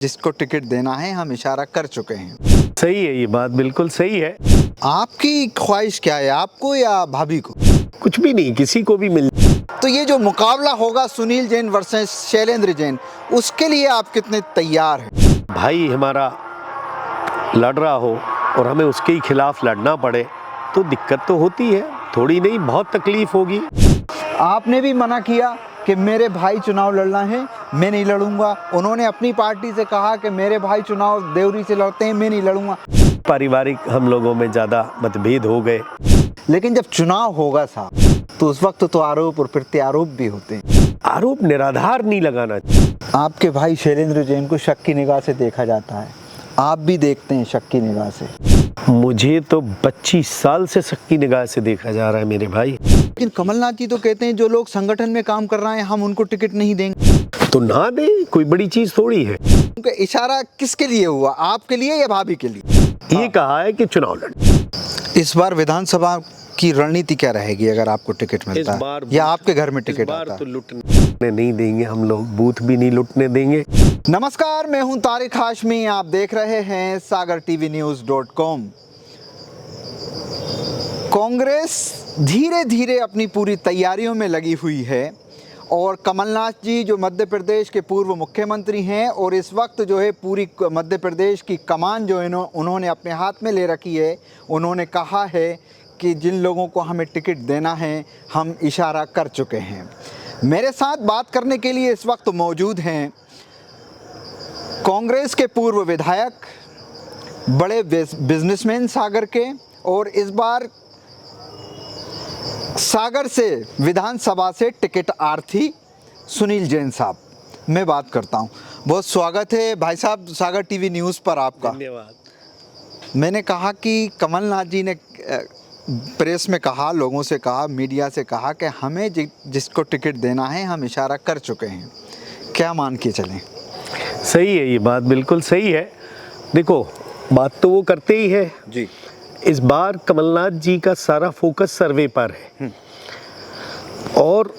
जिसको टिकट देना है हम इशारा कर चुके हैं। सही है, ये बात बिल्कुल सही है। आपकी ख्वाहिश क्या है, आपको या भाभी को? कुछ भी नहीं, किसी को भी मिल। तो ये जो मुकाबला होगा सुनील जैन वर्सेस शैलेंद्र जैन, उसके लिए आप कितने तैयार हैं? भाई हमारा लड़ रहा हो और हमें उसके ही खिलाफ लड़ना पड़े तो दिक्कत तो होती है, थोड़ी नहीं बहुत तकलीफ होगी। आपने भी मना किया कि मेरे भाई चुनाव लड़ना है, मैं नहीं लड़ूंगा। उन्होंने अपनी पार्टी से कहा कि मेरे भाई चुनाव देवरी से लड़ते हैं, मैं नहीं लड़ूंगा। पारिवारिक हम लोगों में ज़्यादा मतभेद हो गए। लेकिन जब चुनाव होगा साहब, तो उस वक्त तो आरोप और प्रत्यारोप भी होते हैं। आरोप निराधार नहीं लगाना चाहिए। आपके भाई शैलेंद्र जैन को शक की निगाह से देखा जाता है, आप भी देखते हैं शक की निगाह से। मुझे तो 25 साल से शक की निगाह से देखा जा रहा है मेरे भाई। लेकिन कमलनाथ जी तो कहते हैं जो लोग संगठन में काम कर रहे हैं हम उनको टिकट नहीं देंगे। तो ना दे, कोई बड़ी चीज थोड़ी है। उनका इशारा किसके लिए हुआ, आपके लिए या भाभी के लिए? ये कहा है कि चुनाव लड़। इस बार विधानसभा की रणनीति क्या रहेगी अगर आपको टिकट मिलता है या आपके घर में टिकट आता है? तो लुटने नहीं देंगे हम लोग, बूथ भी नहीं लुटने देंगे। नमस्कार, मैं हूं तारिक हाशमी, आप देख रहे हैं sagartvnews.com। कांग्रेस धीरे धीरे अपनी पूरी तैयारियों में लगी हुई है और कमलनाथ जी जो मध्य प्रदेश के पूर्व मुख्यमंत्री हैं और इस वक्त जो है पूरी मध्य प्रदेश की कमान जो है उन्होंने अपने हाथ में ले रखी है। उन्होंने कहा है कि जिन लोगों को हमें टिकट देना है हम इशारा कर चुके हैं। मेरे साथ बात करने के लिए इस वक्त मौजूद हैं कांग्रेस के पूर्व विधायक, बड़े बिजनेसमैन सागर के, और इस बार सागर से विधानसभा से टिकट आर्थी सुनील जैन साहब। मैं बात करता हूं, बहुत स्वागत है भाई साहब सागर टीवी न्यूज़ पर आपका। धन्यवाद। मैंने कहा कि कमलनाथ जी ने प्रेस में कहा, लोगों से कहा, मीडिया से कहा कि हमें जिसको टिकट देना है हम इशारा कर चुके हैं, क्या मान के चलें? सही है, ये बात बिल्कुल सही है। देखो, बात तो वो करते ही है जी। इस बार कमलनाथ जी का सारा फोकस सर्वे पर है और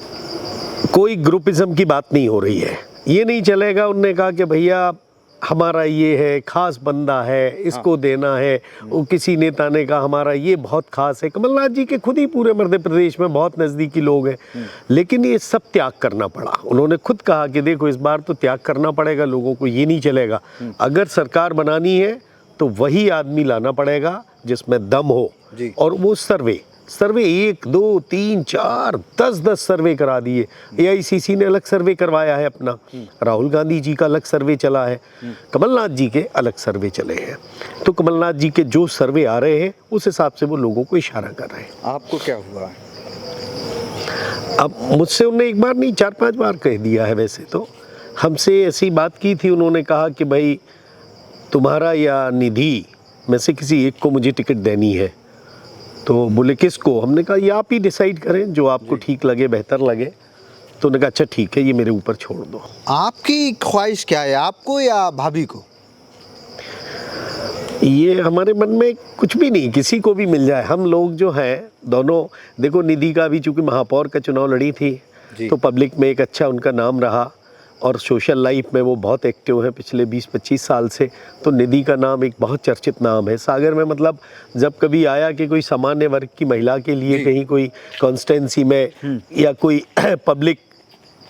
कोई ग्रुपिज्म की बात नहीं हो रही है। ये नहीं चलेगा, उनने कहा कि भैया हमारा ये है, खास बंदा है, इसको देना है। वो किसी नेता ने कहा हमारा ये बहुत खास है। कमलनाथ जी के खुद ही पूरे मध्य प्रदेश में बहुत नज़दीकी लोग हैं, लेकिन ये सब त्याग करना पड़ा। उन्होंने खुद कहा कि देखो इस बार तो त्याग करना पड़ेगा लोगों को, ये नहीं चलेगा। अगर सरकार बनानी है तो वही आदमी लाना पड़ेगा जिसमें दम हो। और वो सर्वे 1, 2, 3, 4, 10 सर्वे करा दिए। AICC ने अलग सर्वे करवाया है अपना, राहुल गांधी जी का अलग सर्वे चला है, कमलनाथ जी के अलग सर्वे चले हैं। तो कमलनाथ जी के जो सर्वे आ रहे हैं उस हिसाब से वो लोगों को इशारा कर रहे हैं। आपको क्या हुआ? अब मुझसे उन्होंने एक बार नहीं 4-5 बार कह दिया है। वैसे तो हमसे ऐसी बात की थी, उन्होंने कहा कि भाई तुम्हारा या निधि में से किसी एक को मुझे टिकट देनी है। तो बोले किसको? हमने कहा ये आप ही डिसाइड करें, जो आपको ठीक लगे, बेहतर लगे। तो उन्होंने कहा अच्छा ठीक है, ये मेरे ऊपर छोड़ दो। आपकी ख्वाहिश क्या है, आपको या भाभी को? ये हमारे मन में कुछ भी नहीं, किसी को भी मिल जाए। हम लोग जो हैं दोनों, देखो निधि का भी चूंकि महापौर का चुनाव लड़ी थी तो पब्लिक में एक अच्छा उनका नाम रहा और सोशल लाइफ में वो बहुत एक्टिव है पिछले 20-25 साल से। तो निधि का नाम एक बहुत चर्चित नाम है सागर में। मतलब जब कभी आया कि कोई सामान्य वर्ग की महिला के लिए कहीं कोई कॉन्स्टिट्यूंसी में या कोई पब्लिक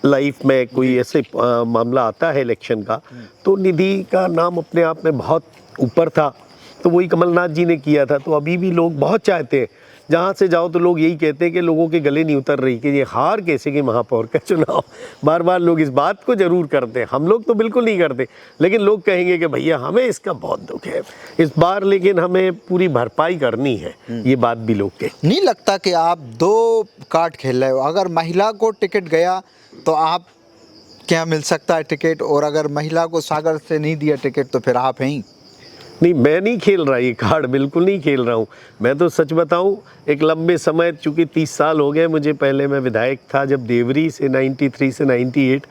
लाइफ में कोई ऐसे मामला आता है इलेक्शन का, तो निधि का नाम अपने आप में बहुत ऊपर था। तो वही कमलनाथ जी ने किया था। तो अभी भी लोग बहुत चाहते हैं, जहाँ से जाओ तो लोग यही कहते हैं कि लोगों के गले नहीं उतर रही कि ये हार कैसे कि महापौर का चुनाव। बार बार लोग इस बात को जरूर करते हैं, हम लोग तो बिल्कुल नहीं करते, लेकिन लोग कहेंगे कि भैया हमें इसका बहुत दुख है इस बार, लेकिन हमें पूरी भरपाई करनी है। ये बात भी लोग कहते। नहीं लगता कि आप 2 कार्ड खेल रहे हो? अगर महिला को टिकट गया तो आप क्या मिल सकता है टिकट, और अगर महिला को सागर से नहीं दिया टिकट तो फिर आप हैं ही। नहीं, मैं नहीं खेल रहा ये कार्ड, बिल्कुल नहीं खेल रहा हूँ। मैं तो सच बताऊँ, एक लंबे समय, चूंकि 30 साल हो गए मुझे, पहले मैं विधायक था जब देवरी से 93 से 98,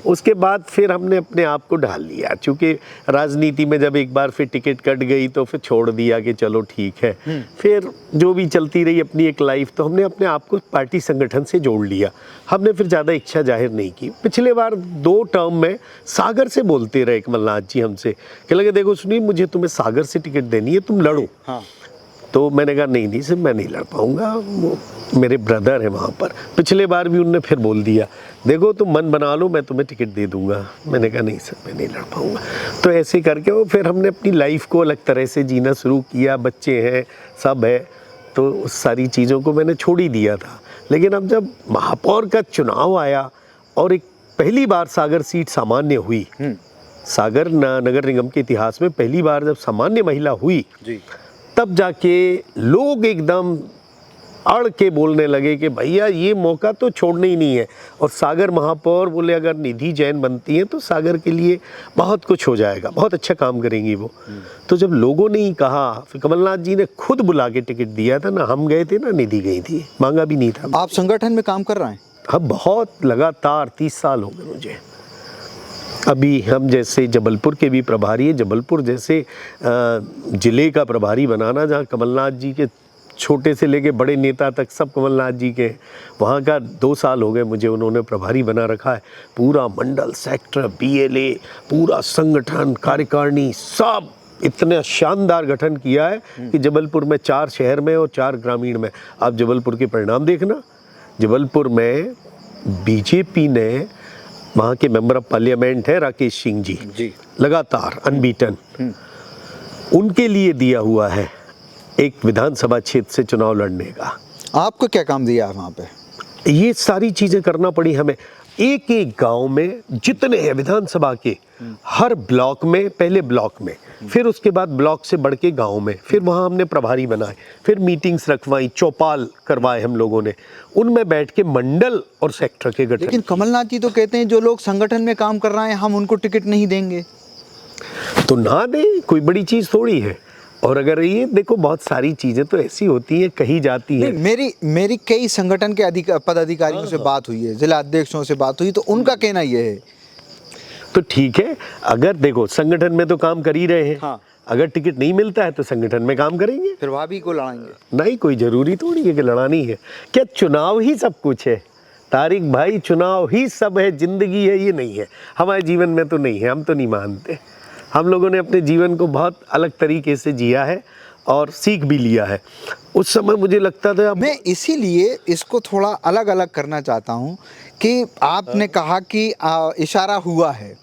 उसके बाद फिर हमने अपने आप को ढाल लिया, चूंकि राजनीति में जब एक बार फिर टिकट कट गई तो फिर छोड़ दिया कि चलो ठीक है। फिर जो भी चलती रही अपनी एक लाइफ, तो हमने अपने आप को पार्टी संगठन से जोड़ लिया। हमने फिर ज़्यादा इच्छा जाहिर नहीं की। पिछले बार 2 टर्म में सागर से बोलते रहे कमलनाथ जी हमसे कि लगे देखो सुनिए, मुझे तुम्हें सागर से टिकट देनी है, तुम लड़ो। हाँ। तो मैंने कहा नहीं सर, मैं नहीं लड़ पाऊंगा, वो मेरे ब्रदर है वहाँ पर। पिछले बार भी उनने फिर बोल दिया, देखो तुम मन बना लो, मैं तुम्हें टिकट दे दूंगा। मैंने कहा नहीं सर, मैं नहीं लड़ पाऊंगा। तो ऐसे करके वो फिर हमने अपनी लाइफ को अलग तरह से जीना शुरू किया। बच्चे हैं, सब है, तो उस सारी चीज़ों को मैंने छोड़ ही दिया था। लेकिन अब जब महापौर का चुनाव आया और एक पहली बार सागर सीट सामान्य हुई, सागर नगर निगम के इतिहास में पहली बार जब सामान्य महिला हुई जी, तब जाके लोग एकदम अड़ के बोलने लगे कि भैया ये मौका तो छोड़ना ही नहीं है। और सागर महापौर बोले अगर निधि जैन बनती हैं तो सागर के लिए बहुत कुछ हो जाएगा, बहुत अच्छा काम करेंगी वो। तो जब लोगों ने ही कहा, फिर कमलनाथ जी ने खुद बुला के टिकट दिया था ना, हम गए थे ना निधि गई थी, मांगा भी नहीं था। आप संगठन में काम कर रहे हैं? हाँ, बहुत लगातार 30 साल हो गए मुझे। अभी हम जैसे जबलपुर के भी प्रभारी हैं, जबलपुर जैसे ज़िले का प्रभारी बनाना, जहाँ कमलनाथ जी के छोटे से लेके बड़े नेता तक सब कमलनाथ जी के, वहाँ का 2 साल हो गए मुझे उन्होंने प्रभारी बना रखा है। पूरा मंडल, सेक्टर, BLA, पूरा संगठन, कार्यकारिणी, सब इतना शानदार गठन किया है कि जबलपुर में 4 शहर में और 4 ग्रामीण में। आप जबलपुर के परिणाम देखना, जबलपुर में बीजेपी ने, वहाँ के मेंबर ऑफ पार्लियामेंट है राकेश सिंह जी, लगातार अनबीटन, उनके लिए दिया हुआ है एक विधानसभा क्षेत्र से चुनाव लड़ने का। आपको क्या काम दिया है वहाँ पे? ये सारी चीज़ें करना पड़ी हमें। एक एक गांव में जितने हैं विधानसभा के, हर ब्लॉक में, पहले ब्लॉक में, फिर उसके बाद ब्लॉक से बढ़ के गाँव में, फिर वहाँ हमने प्रभारी बनाए, फिर मीटिंग्स रखवाई, चौपाल करवाए हम लोगों ने, उनमें बैठ के मंडल और सेक्टर के गठन। लेकिन कमलनाथ जी तो कहते हैं जो लोग संगठन में काम कर रहे हैं हम उनको टिकट नहीं देंगे। तो ना दे, कोई बड़ी चीज़ थोड़ी है। और अगर ये देखो, बहुत सारी चीज़ें तो ऐसी होती हैं, कही जाती हैं। मेरी कई संगठन के पदाधिकारियों से बात हुई है, जिला अध्यक्षों से बात हुई, तो उनका कहना ये है। तो ठीक है, अगर देखो संगठन में तो काम कर ही रहे हैं। हाँ। अगर टिकट नहीं मिलता है तो संगठन में काम करेंगे, फिर भाभी को लड़ाएंगे। नहीं, कोई जरूरी थोड़ी है कि लड़ानी है। क्या चुनाव ही सब कुछ है? तारिक भाई, चुनाव ही सब है, जिंदगी है ये नहीं है। हमारे जीवन में तो नहीं है, हम तो नहीं मानते। हम लोगों ने अपने जीवन को बहुत अलग तरीके से जिया है और सीख भी लिया है। उस समय मुझे लगता था, मैं इसीलिए इसको थोड़ा अलग अलग करना चाहता हूँ कि आपने कहा कि इशारा हुआ है।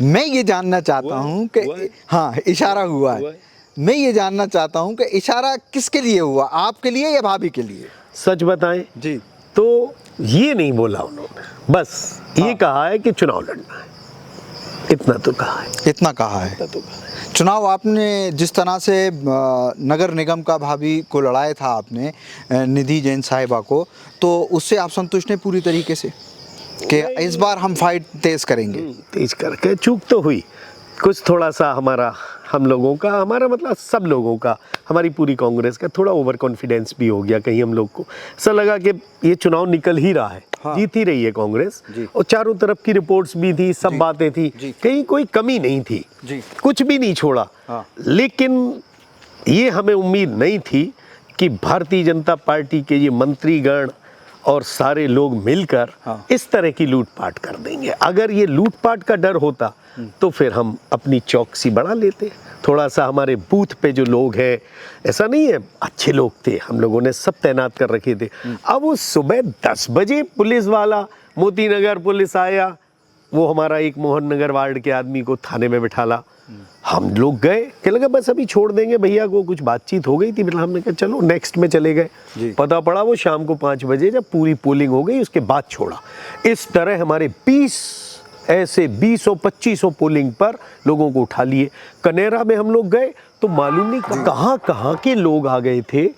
मैं ये जानना चाहता हूँ कि हाँ, इशारा हुआ है। मैं ये जानना चाहता हूँ कि इशारा किसके लिए हुआ, आपके लिए या भाभी के लिए? सच बताएं जी, तो ये नहीं बोला उन्होंने, बस ये कहा है कि चुनाव लड़ना है, इतना तो कहा है। इतना कहा है। चुनाव आपने जिस तरह से नगर निगम का भाभी को लड़ाया था आपने, निधि जैन साहिबा को, तो उससे आप संतुष्ट हैं पूरी तरीके से कि इस बार हम फाइट तेज करेंगे? तेज करके चूक तो हुई कुछ, थोड़ा सा हम लोगों का, हमारा मतलब सब लोगों का, हमारी पूरी कांग्रेस का थोड़ा ओवर कॉन्फिडेंस भी हो गया कहीं। हम लोग को ऐसा लगा कि ये चुनाव निकल ही रहा है, हाँ, जीत ही रही है कांग्रेस, और चारों तरफ की रिपोर्ट्स भी थी, सब बातें थी, कहीं कोई कमी नहीं थी, कुछ भी नहीं छोड़ा। हाँ। लेकिन ये हमें उम्मीद नहीं थी कि भारतीय जनता पार्टी के ये मंत्रीगण और सारे लोग मिलकर इस तरह की लूटपाट कर देंगे। अगर ये लूटपाट का डर होता तो फिर हम अपनी चौकसी बढ़ा लेते। थोड़ा सा हमारे बूथ पे जो लोग हैं, ऐसा नहीं है, अच्छे लोग थे, हम लोगों ने सब तैनात कर रखे थे। अब वो सुबह 10 बजे पुलिस वाला, मोती नगर पुलिस आया, वो हमारा एक मोहन नगर वार्ड के आदमी को थाने में बिठाला। हम लोग गए कि लगा बस अभी छोड़ देंगे भैया को, कुछ बातचीत हो गई थी, मतलब हमने कहा चलो नेक्स्ट में चले गए। पता पड़ा वो शाम को 5 बजे जब पूरी पोलिंग हो गई उसके बाद छोड़ा। इस तरह हमारे 20-25 पोलिंग पर लोगों को उठा लिए। कनेरा में हम लोग गए तो मालूम नहीं कहाँ कहाँ के लोग आ गए थे।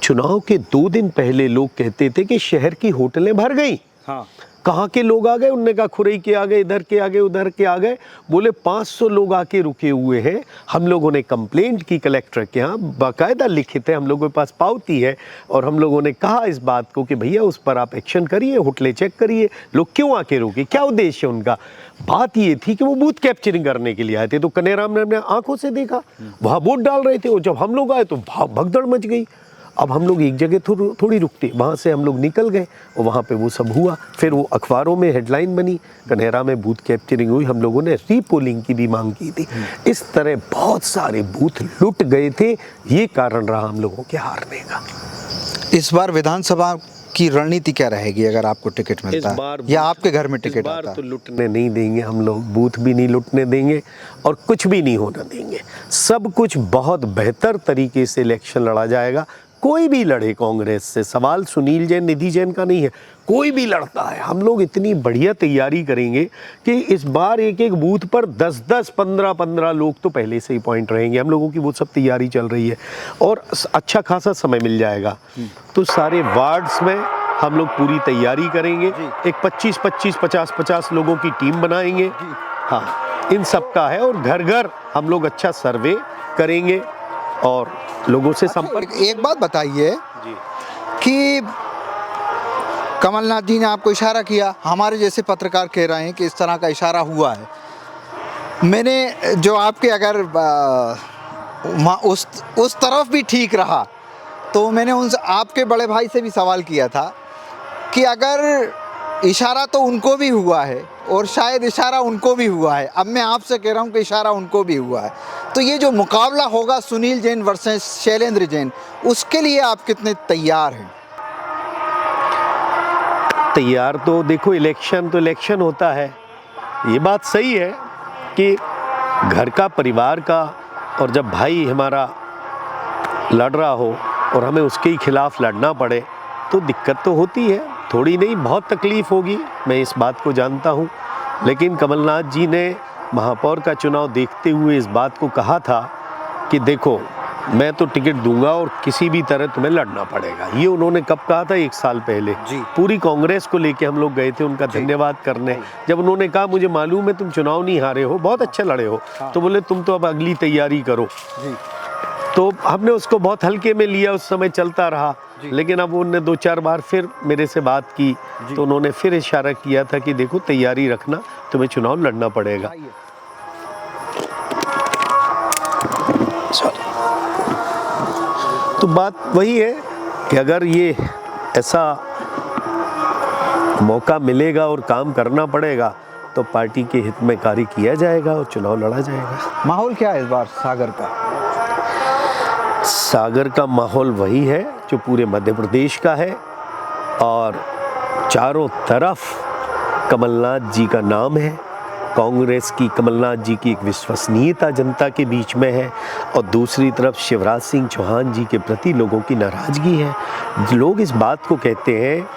चुनाव के 2 दिन पहले लोग कहते थे कि शहर की होटलें भर गई। हाँ। कहाँ के लोग आ गए? उनने कहा खुरई के आ गए, इधर के आ गए, उधर के आ गए। बोले 500 लोग आके रुके हुए हैं। हम लोगों ने कंप्लेंट की कलेक्टर के यहाँ, बाकायदा लिखित है, हम लोगों के पास पावती है, और हम लोगों ने कहा इस बात को कि भैया उस पर आप एक्शन करिए, होटलें चेक करिए, लोग क्यों आके रुके, क्या उद्देश्य है उनका। बात ये थी कि वो बूथ कैप्चरिंग करने के लिए आए थे। तो कन्हैयाराम ने अपने आंखों से देखा, वहाँ वोट डाल रहे थे, और जब हम लोग आए तो भगदड़ मच गई। अब हम लोग एक जगह थोड़ी रुकते, वहाँ से हम लोग निकल गए और वहाँ पे वो सब हुआ। फिर वो अखबारों में हेडलाइन बनी, कन्हैया में बूथ कैप्चरिंग हुई। हम लोगों ने रीपोलिंग की भी मांग की थी। इस तरह बहुत सारे बूथ लुट गए थे। ये कारण रहा हम लोगों के हारने का। इस बार विधानसभा की रणनीति क्या रहेगी अगर आपको टिकट मिलता है या आपके घर में टिकट आता है? इस बार तो लुटने नहीं देंगे हम लोग, बूथ भी नहीं लुटने देंगे और कुछ भी नहीं होने देंगे। सब कुछ बहुत बेहतर तरीके से इलेक्शन लड़ा जाएगा। कोई भी लड़े कांग्रेस से, सवाल सुनील जैन, निधि जैन का नहीं है, कोई भी लड़ता है। हम लोग इतनी बढ़िया तैयारी करेंगे कि इस बार एक एक बूथ पर 10-10, 15-15 लोग तो पहले से ही पॉइंट रहेंगे। हम लोगों की वो सब तैयारी चल रही है और अच्छा खासा समय मिल जाएगा। तो सारे वार्ड्स में हम लोग पूरी तैयारी करेंगे। एक 25-25, 50-50 लोगों की टीम बनाएंगे। हाँ, इन सब का है। और घर घर हम लोग अच्छा सर्वे करेंगे और लोगों से संपर्क। एक बात बताइए कि कमलनाथ जी ने आपको इशारा किया, हमारे जैसे पत्रकार कह रहे हैं कि इस तरह का इशारा हुआ है। मैंने जो आपके अगर उस तरफ भी ठीक रहा तो मैंने उनसे, आपके बड़े भाई से भी सवाल किया था कि अगर इशारा तो उनको भी हुआ है और शायद इशारा उनको भी हुआ है, अब मैं आपसे कह रहा हूँ कि इशारा उनको भी हुआ है, तो ये जो मुकाबला होगा सुनील जैन वर्सेस शैलेंद्र जैन, उसके लिए आप कितने तैयार हैं? तैयार तो देखो, इलेक्शन तो इलेक्शन होता है। ये बात सही है कि घर का, परिवार का, और जब भाई हमारा लड़ रहा हो और हमें उसके ही खिलाफ लड़ना पड़े तो दिक्कत तो होती है। थोड़ी नहीं, बहुत तकलीफ होगी, मैं इस बात को जानता हूँ। लेकिन कमलनाथ जी ने महापौर का चुनाव देखते हुए इस बात को कहा था कि देखो मैं तो टिकट दूंगा और किसी भी तरह तुम्हें लड़ना पड़ेगा। ये उन्होंने कब कहा था? 1 साल पहले। पूरी कांग्रेस को लेके हम लोग गए थे उनका धन्यवाद करने। जब उन्होंने कहा मुझे मालूम है तुम चुनाव नहीं हारे हो, बहुत अच्छे लड़े हो, तो बोले तुम तो अब अगली तैयारी करो। तो हमने उसको बहुत हल्के में लिया, उस समय चलता रहा। लेकिन अब उन्होंने 2-4 बार फिर मेरे से बात की तो उन्होंने फिर इशारा किया था कि देखो तैयारी रखना, तुम्हें चुनाव लड़ना पड़ेगा। तो बात वही है कि अगर ये ऐसा मौका मिलेगा और काम करना पड़ेगा तो पार्टी के हित में कार्य किया जाएगा और चुनाव लड़ा जाएगा। माहौल क्या है इस बार सागर का? सागर का माहौल वही है जो पूरे मध्य प्रदेश का है और चारों तरफ कमलनाथ जी का नाम है। कांग्रेस की, कमलनाथ जी की एक विश्वसनीयता जनता के बीच में है और दूसरी तरफ शिवराज सिंह चौहान जी के प्रति लोगों की नाराज़गी है। लोग इस बात को कहते हैं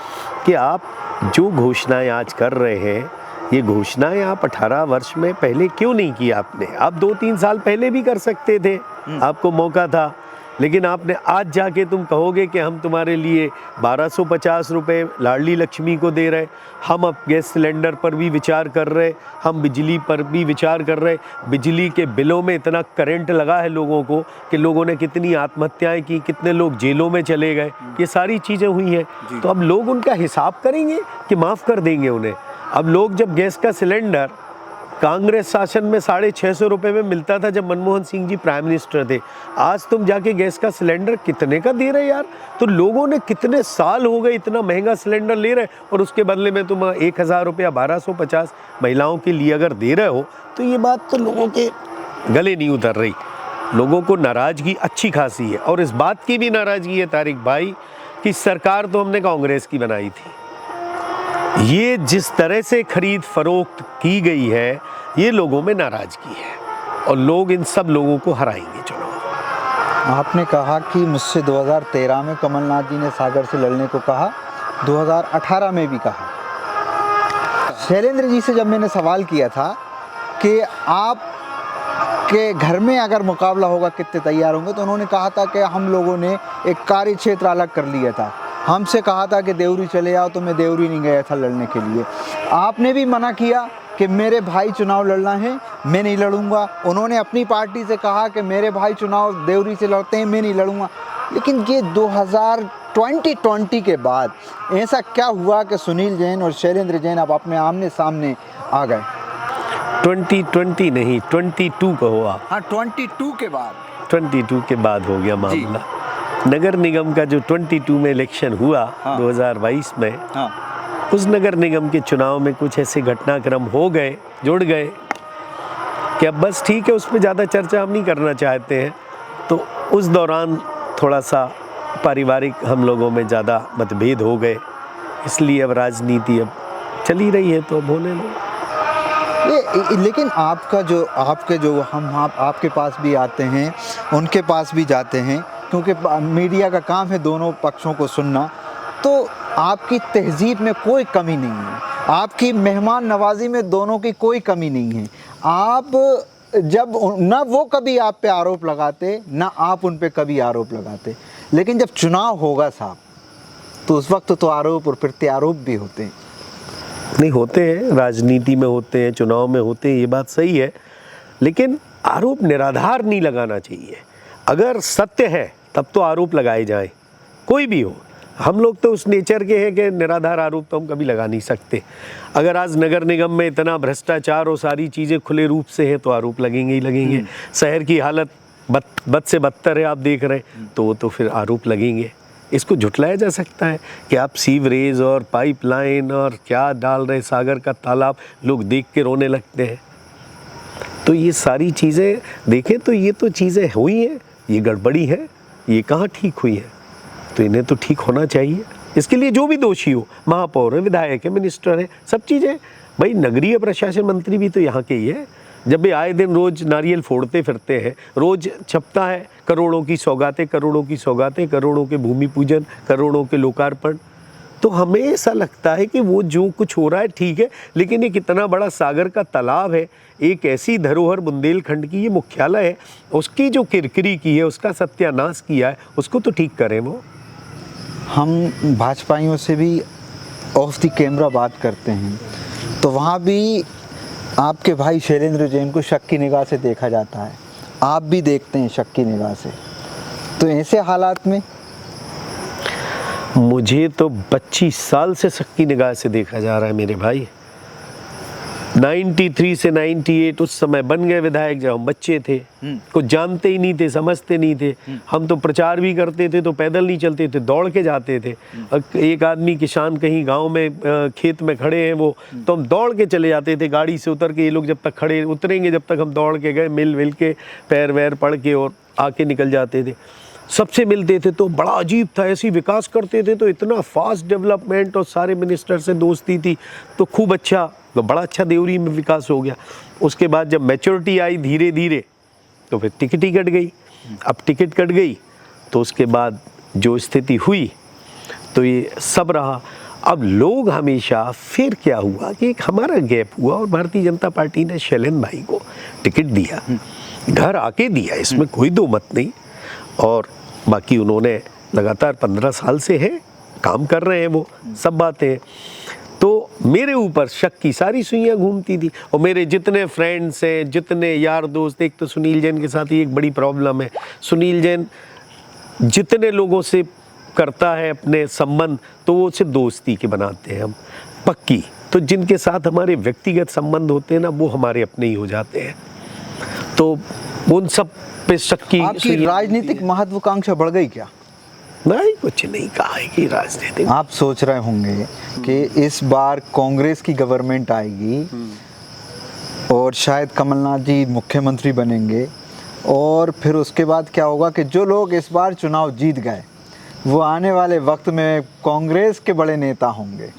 कि आप जो घोषणाएं आज कर रहे हैं, ये घोषणाएं आप 18 वर्ष में पहले क्यों नहीं की आपने? आप 2-3 साल पहले भी कर सकते थे, आपको मौका था। लेकिन आपने आज जाके तुम कहोगे कि हम तुम्हारे लिए 1250 रुपये लाडली लक्ष्मी को दे रहे, हम अब गैस सिलेंडर पर भी विचार कर रहे, हम बिजली पर भी विचार कर रहे। बिजली के बिलों में इतना करंट लगा है लोगों को कि लोगों ने कितनी आत्महत्याएं की, कितने लोग जेलों में चले गए, ये सारी चीज़ें हुई हैं। तो अब लोग उनका हिसाब करेंगे कि माफ़ कर देंगे उन्हें। अब लोग जब गैस का सिलेंडर कांग्रेस शासन में 650 रुपये में मिलता था जब मनमोहन सिंह जी प्राइम मिनिस्टर थे, आज तुम जाके गैस का सिलेंडर कितने का दे रहे यार? तो लोगों ने कितने साल हो गए इतना महंगा सिलेंडर ले रहे और उसके बदले में तुम 1000 रुपया 1250 महिलाओं के लिए अगर दे रहे हो, तो ये बात तो लोगों के गले नहीं उतर रही। लोगों को नाराज़गी अच्छी खासी है और इस बात की भी नाराज़गी है तारिक भाई कि सरकार तो हमने कांग्रेस की बनाई थी। ये जिस तरह से खरीद फरोख्त की गई है, ये लोगों में नाराज़गी है और लोग इन सब लोगों को हराएंगे चुनाव। आपने कहा कि मुझसे 2013 में कमलनाथ जी ने सागर से लड़ने को कहा, 2018 में भी कहा। शैलेंद्र जी से जब मैंने सवाल किया था कि आप के घर में अगर मुकाबला होगा कितने तैयार होंगे, तो उन्होंने कहा था कि हम लोगों ने एक कार्य क्षेत्र अलग कर लिया था, हमसे कहा था कि देवरी चले आओ, तो मैं देवरी नहीं गया था लड़ने के लिए। आपने भी मना किया कि मेरे भाई चुनाव लड़ना है, मैं नहीं लड़ूंगा। उन्होंने अपनी पार्टी से कहा कि मेरे भाई चुनाव देवरी से लड़ते हैं, मैं नहीं लड़ूंगा। लेकिन ये 2020 के बाद ऐसा क्या हुआ कि सुनील जैन और शैलेंद्र जैन अब अपने आमने सामने आ गए? 2020 नहीं, 22 का हुआ। हाँ, 22 के बाद। 22 के बाद हो गया मामला। नगर निगम का जो 22 में इलेक्शन हुआ, हाँ। 2022 में, हाँ, उस नगर निगम के चुनाव में कुछ ऐसे घटनाक्रम हो गए, जुड़ गए कि अब बस ठीक है, उस पर ज़्यादा चर्चा हम नहीं करना चाहते हैं। तो उस दौरान थोड़ा सा पारिवारिक हम लोगों में ज़्यादा मतभेद हो गए, इसलिए अब राजनीति अब चली रही है, तो अब होने दो। लेकिन आपके पास भी आते हैं, उनके पास भी जाते हैं, क्योंकि मीडिया का काम है दोनों पक्षों को सुनना। तो आपकी तहजीब में कोई कमी नहीं है, आपकी मेहमान नवाजी में दोनों की कोई कमी नहीं है। आप जब ना वो कभी आप पे आरोप लगाते, ना आप उन पे कभी आरोप लगाते, लेकिन जब चुनाव होगा साहब, तो उस वक्त तो आरोप और प्रत्यारोप भी होते हैं। नहीं, होते हैं, राजनीति में होते हैं, चुनाव में होते हैं, ये बात सही है। लेकिन आरोप निराधार नहीं लगाना चाहिए। अगर सत्य है तब तो आरोप लगाए जाएं, कोई भी हो। हम लोग तो उस नेचर के हैं कि निराधार आरोप तो हम कभी लगा नहीं सकते। अगर आज नगर निगम में इतना भ्रष्टाचार और सारी चीज़ें खुले रूप से हैं तो आरोप लगेंगे ही लगेंगे। शहर की हालत बद से बदतर है, आप देख रहे हैं, तो वो तो फिर आरोप लगेंगे। इसको झुटलाया जा सकता है कि आप सीवरेज और पाइपलाइन और क्या डाल रहे, सागर का तालाब, लोग देख के रोने लगते हैं। तो ये सारी चीज़ें देखें तो ये तो चीज़ें हुई हैं, ये गड़बड़ी है, ये कहाँ ठीक हुई है, तो इन्हें तो ठीक होना चाहिए। इसके लिए जो भी दोषी हो, महापौर है, विधायक है, मिनिस्टर है, सब चीज़ें, भाई नगरीय प्रशासन मंत्री भी तो यहाँ के ही है। जब भी आए दिन रोज नारियल फोड़ते फिरते हैं, रोज छपता है करोड़ों की सौगातें, करोड़ों की सौगातें, करोड़ों के भूमि पूजन, करोड़ों के लोकार्पण, तो हमें ऐसा लगता है कि वो जो कुछ हो रहा है ठीक है, लेकिन एक इतना बड़ा सागर का तालाब है, एक ऐसी धरोहर बुंदेलखंड की ये मुख्यालय है, उसकी जो किरकिरी की है, उसका सत्यानाश किया है, उसको तो ठीक करें। वो हम भाजपाइयों से भी ऑफ द कैमरा बात करते हैं, तो वहाँ भी आपके भाई शैलेंद्र जैन को शक की निगाह से देखा जाता है, आप भी देखते हैं शक की निगाह से। तो ऐसे हालात में मुझे तो 25 साल से शक की निगाह से देखा जा रहा है मेरे भाई। 93 से 98 उस समय बन गए विधायक जब हम बच्चे थे, कुछ जानते ही नहीं थे, समझते नहीं थे। हम तो प्रचार भी करते थे तो पैदल नहीं चलते थे, दौड़ के जाते थे। एक आदमी किसान कहीं गांव में खेत में खड़े हैं वो, तो हम दौड़ के चले जाते थे, गाड़ी से उतर के, ये लोग जब तक खड़े उतरेंगे जब तक हम दौड़ के गए, मिल के पैर वैर पड़ के और आके निकल जाते थे। सबसे मिलते थे तो बड़ा अजीब था, ऐसी विकास करते थे तो इतना फास्ट डेवलपमेंट, और सारे मिनिस्टर से दोस्ती थी तो खूब अच्छा, तो बड़ा अच्छा देवरी में विकास हो गया। उसके बाद जब मैच्योरिटी आई धीरे धीरे तो फिर टिकट ही कट गई। अब टिकट कट गई तो उसके बाद जो स्थिति हुई तो ये सब रहा। अब लोग हमेशा, फिर क्या हुआ कि एक हमारा गैप हुआ और भारतीय जनता पार्टी ने शैलेंद्र भाई को टिकट दिया, घर आके दिया, इसमें कोई दो मत नहीं। और बाकी उन्होंने लगातार 15 साल से है, काम कर रहे हैं, वो सब बातें। तो मेरे ऊपर शक की सारी सुइयाँ घूमती थी, और मेरे जितने फ्रेंड्स हैं, जितने यार दोस्त, एक तो सुनील जैन के साथ ही एक बड़ी प्रॉब्लम है, सुनील जैन जितने लोगों से करता है अपने संबंध तो वो सिर्फ दोस्ती के बनाते हैं हम, पक्की। तो जिनके साथ हमारे व्यक्तिगत संबंध होते हैं ना, वो हमारे अपने ही हो जाते हैं। तो उन सब पे शक की। आपकी राजनीतिक महत्वाकांक्षा बढ़ गई क्या? नहीं, कुछ नहीं कहा है कि राजनीति। आप सोच रहे होंगे कि इस बार कांग्रेस की गवर्नमेंट आएगी और शायद कमलनाथ जी मुख्यमंत्री बनेंगे, और फिर उसके बाद क्या होगा कि जो लोग इस बार चुनाव जीत गए वो आने वाले वक्त में कांग्रेस के बड़े नेता होंगे।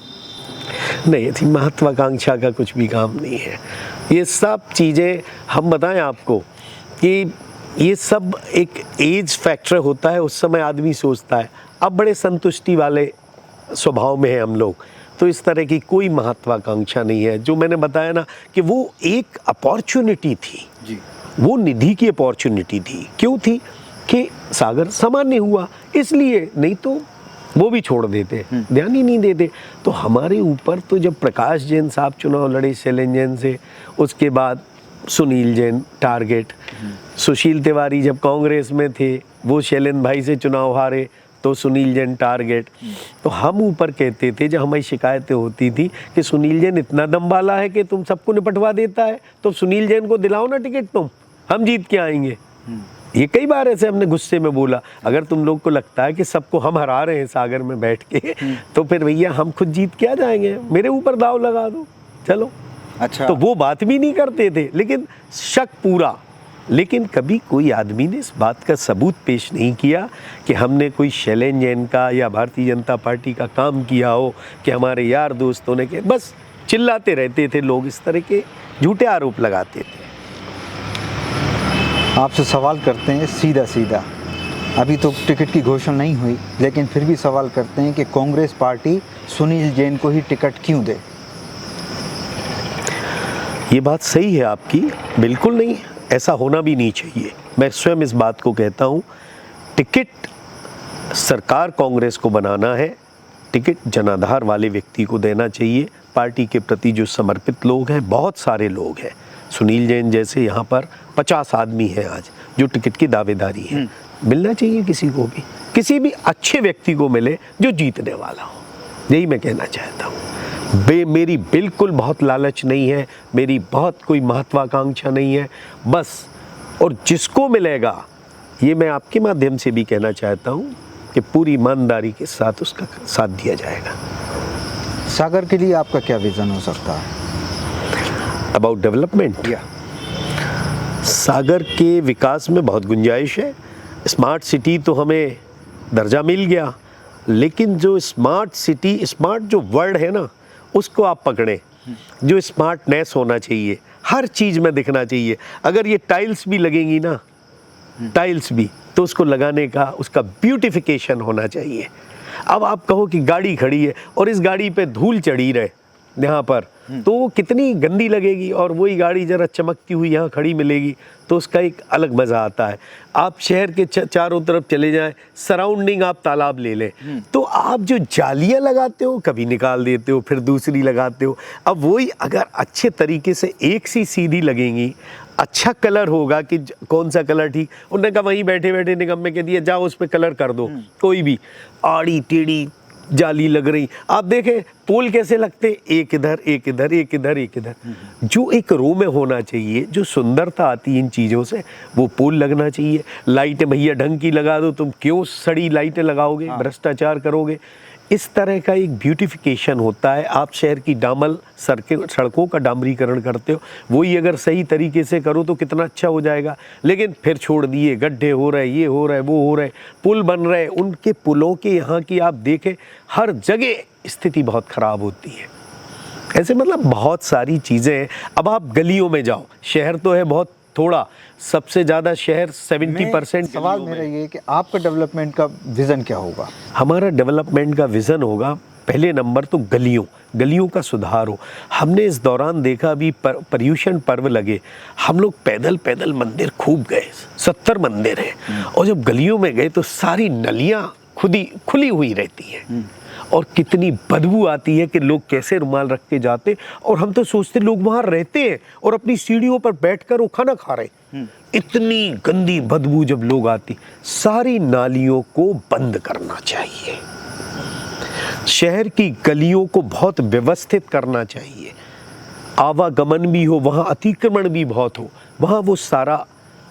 नहीं थी, महत्वाकांक्षा का कुछ भी काम नहीं है। ये सब चीज़ें हम बताएं आपको कि ये सब एक एज फैक्टर होता है, उस समय आदमी सोचता है। अब बड़े संतुष्टि वाले स्वभाव में है हम लोग, तो इस तरह की कोई महत्वाकांक्षा नहीं है। जो मैंने बताया ना कि वो एक अपॉर्चुनिटी थी जी, वो निधि की अपॉर्चुनिटी थी। क्यों थी? कि सागर सामान्य हुआ इसलिए, नहीं तो वो भी छोड़ देते, ध्यान ही नहीं देते। तो हमारे ऊपर तो जब प्रकाश जैन साहब चुनाव लड़े शैलेंद्र जैन से, उसके बाद सुनील जैन टारगेट, सुशील तिवारी जब कांग्रेस में थे वो शैलेंद्र भाई से चुनाव हारे तो सुनील जैन टारगेट। तो हम ऊपर कहते थे, जब हमारी शिकायतें होती थी कि सुनील जैन इतना दम वाला है कि तुम सबको निपटवा देता है, तो सुनील जैन को दिलाओ ना टिकट, तुम हम जीत के आएंगे। ये कई बार ऐसे हमने गुस्से में बोला। अगर तुम लोग को लगता है कि सबको हम हरा रहे हैं सागर में बैठ के, तो फिर भैया हम खुद जीत के आ जाएंगे, मेरे ऊपर दाव लगा दो, चलो। अच्छा, तो वो बात भी नहीं करते थे, लेकिन शक पूरा। लेकिन कभी कोई आदमी ने इस बात का सबूत पेश नहीं किया कि हमने कोई शैलेंद्र जैन का या भारतीय जनता पार्टी का काम किया हो, कि हमारे यार दोस्तों ने, के बस चिल्लाते रहते थे लोग, इस तरह के झूठे आरोप लगाते थे। आपसे सवाल करते हैं सीधा सीधा, अभी तो टिकट की घोषणा नहीं हुई, लेकिन फिर भी सवाल करते हैं कि कांग्रेस पार्टी सुनील जैन को ही टिकट क्यों दे? ये बात सही है आपकी, बिल्कुल नहीं, ऐसा होना भी नहीं चाहिए। मैं स्वयं इस बात को कहता हूँ, टिकट सरकार कांग्रेस को बनाना है, टिकट जनाधार वाले व्यक्ति को देना चाहिए। पार्टी के प्रति जो समर्पित लोग हैं, बहुत सारे लोग हैं, सुनील जैन जैसे यहाँ पर 50 आदमी हैं आज जो टिकट की दावेदारी है। मिलना चाहिए किसी को भी, किसी भी अच्छे व्यक्ति को मिले जो जीतने वाला हो, यही मैं कहना चाहता हूँ। मेरी बिल्कुल बहुत लालच नहीं है, मेरी बहुत कोई महत्वाकांक्षा नहीं है, बस। और जिसको मिलेगा, ये मैं आपके माध्यम से भी कहना चाहता हूँ कि पूरी ईमानदारी के साथ उसका साथ दिया जाएगा। सागर के लिए आपका क्या विज़न हो सकता है? अबाउट डेवलपमेंट, सागर के विकास में बहुत गुंजाइश है। स्मार्ट सिटी तो हमें दर्जा मिल गया, लेकिन जो स्मार्ट सिटी, स्मार्ट जो वर्ड है ना, उसको आप पकड़ें। जो स्मार्टनेस होना चाहिए, हर चीज़ में दिखना चाहिए। अगर ये टाइल्स भी लगेंगी ना, टाइल्स भी, तो उसको लगाने का उसका ब्यूटिफिकेशन होना चाहिए। अब आप कहो कि गाड़ी खड़ी है और इस गाड़ी पे धूल चढ़ी रहे यहाँ पर, तो वो कितनी गंदी लगेगी, और वही गाड़ी जरा चमकती हुई यहाँ खड़ी मिलेगी तो उसका एक अलग मज़ा आता है। आप शहर के चारों तरफ चले जाएं, सराउंडिंग आप तालाब ले लें, तो आप जो जालियाँ लगाते हो कभी निकाल देते हो, फिर दूसरी लगाते हो। अब वही अगर अच्छे तरीके से एक सी सीधी लगेंगी, अच्छा कलर होगा कि कौन सा कलर ठीक, उन्होंने कहा वहीं बैठे बैठे निगम में कह दिया जाओ उस पर कलर कर दो, कोई भी आड़ी टेढ़ी जाली लग रही। आप देखें पोल कैसे लगते, एक इधर एक इधर एक इधर एक इधर। जो एक रो में होना चाहिए, जो सुंदरता आती है इन चीज़ों से, वो पोल लगना चाहिए। लाइटें भैया ढंग की लगा दो, तुम क्यों सड़ी लाइटें लगाओगे, भ्रष्टाचार करोगे। इस तरह का एक ब्यूटिफिकेशन होता है। आप शहर की डामल सड़कों का डामरीकरण करते हो, वही अगर सही तरीके से करो तो कितना अच्छा हो जाएगा। लेकिन फिर छोड़ दिए, गड्ढे हो रहे, ये हो रहा है, वो हो रहा है, पुल बन रहे, उनके पुलों के यहाँ की आप देखें हर जगह स्थिति बहुत ख़राब होती है। ऐसे मतलब बहुत सारी चीज़ें हैं। अब आप गलियों में जाओ, शहर तो है बहुत थोड़ा, सबसे ज़्यादा शहर 70%। सवाल मेरा ये है कि आपका डेवलपमेंट का विज़न क्या होगा? हमारा डेवलपमेंट का विज़न होगा, पहले नंबर तो गलियों का सुधार हो। हमने इस दौरान देखा, अभी पर्यूषण पर्व लगे, हम लोग पैदल पैदल मंदिर खूब गए, 70 मंदिर हैं, और जब गलियों में गए तो सारी नलियाँ खुली हुई रहती हैं, और कितनी बदबू आती है कि लोग कैसे रुमाल रख के जाते, और हम तो सोचते लोग वहाँ रहते हैं और अपनी सीढ़ियों पर बैठकर वो खाना खा रहे हैं। इतनी गंदी बदबू जब लोग आती, सारी नालियों को बंद करना चाहिए, शहर की गलियों को बहुत व्यवस्थित करना चाहिए, आवागमन भी हो, वहाँ अतिक्रमण भी बहुत हो, वहाँ वो सारा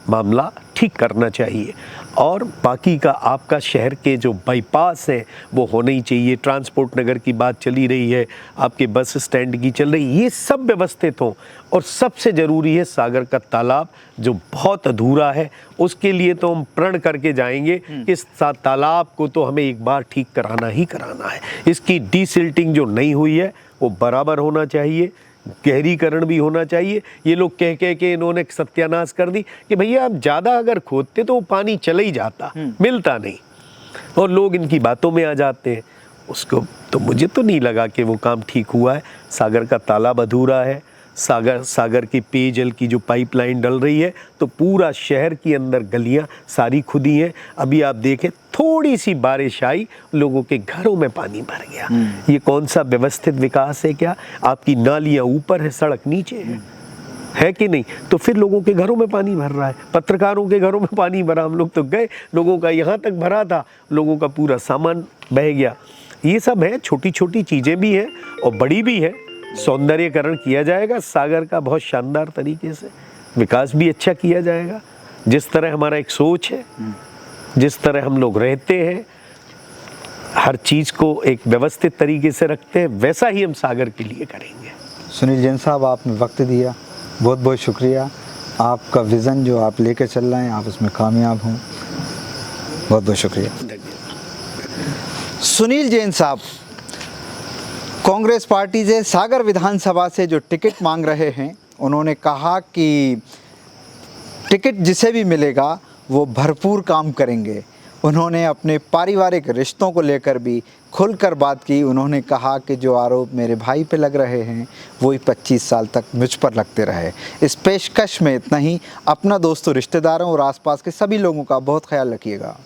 मामला ठीक करना चाहिए। और बाकी का आपका शहर के जो बाईपास हैं वो होने ही चाहिए। ट्रांसपोर्ट नगर की बात चली रही है, आपके बस स्टैंड की चल रही, ये सब व्यवस्थित हो। और सबसे ज़रूरी है सागर का तालाब जो बहुत अधूरा है, उसके लिए तो हम प्रण करके जाएंगे कि इस तालाब को तो हमें एक बार ठीक कराना ही कराना है। इसकी डीसिल्टिंग जो नहीं हुई है वो बराबर होना चाहिए, गहरीकरण भी होना चाहिए। ये लोग कह के इन्होंने सत्यानाश कर दी कि भैया आप ज़्यादा अगर खोदते तो वो पानी चला ही जाता, मिलता नहीं, और लोग इनकी बातों में आ जाते हैं। उसको तो मुझे तो नहीं लगा कि वो काम ठीक हुआ है। सागर का तालाब अधूरा है, सागर की पेयजल की जो पाइपलाइन डल रही है, तो पूरा शहर के अंदर गलियां सारी खुदी हैं। अभी आप देखें, थोड़ी सी बारिश आई, लोगों के घरों में पानी भर गया। ये कौन सा व्यवस्थित विकास है? क्या आपकी नालियां ऊपर है, सड़क नीचे है कि नहीं? तो फिर लोगों के घरों में पानी भर रहा है, पत्रकारों के घरों में पानी भरा। हम लोग तो गए, लोगों का यहाँ तक भरा था, लोगों का पूरा सामान बह गया। ये सब है, छोटी छोटी चीज़ें भी हैं और बड़ी भी है। सौंदर्यीकरण किया जाएगा सागर का बहुत शानदार तरीके से, विकास भी अच्छा किया जाएगा। जिस तरह हमारा एक सोच है, जिस तरह हम लोग रहते हैं, हर चीज़ को एक व्यवस्थित तरीके से रखते हैं, वैसा ही हम सागर के लिए करेंगे। सुनील जैन साहब, आपने वक्त दिया, बहुत बहुत शुक्रिया। आपका विज़न जो आप लेकर चल रहे हैं, आप उसमें कामयाब हों, बहुत बहुत शुक्रिया। सुनील जैन साहब कांग्रेस पार्टी से सागर विधानसभा से जो टिकट मांग रहे हैं, उन्होंने कहा कि टिकट जिसे भी मिलेगा वो भरपूर काम करेंगे। उन्होंने अपने पारिवारिक रिश्तों को लेकर भी खुलकर बात की। उन्होंने कहा कि जो आरोप मेरे भाई पे लग रहे हैं वही 25 साल तक मुझ पर लगते रहे। इस पेशकश में इतना ही। अपना, दोस्तों, रिश्तेदारों और आसपास के सभी लोगों का बहुत ख्याल रखिएगा।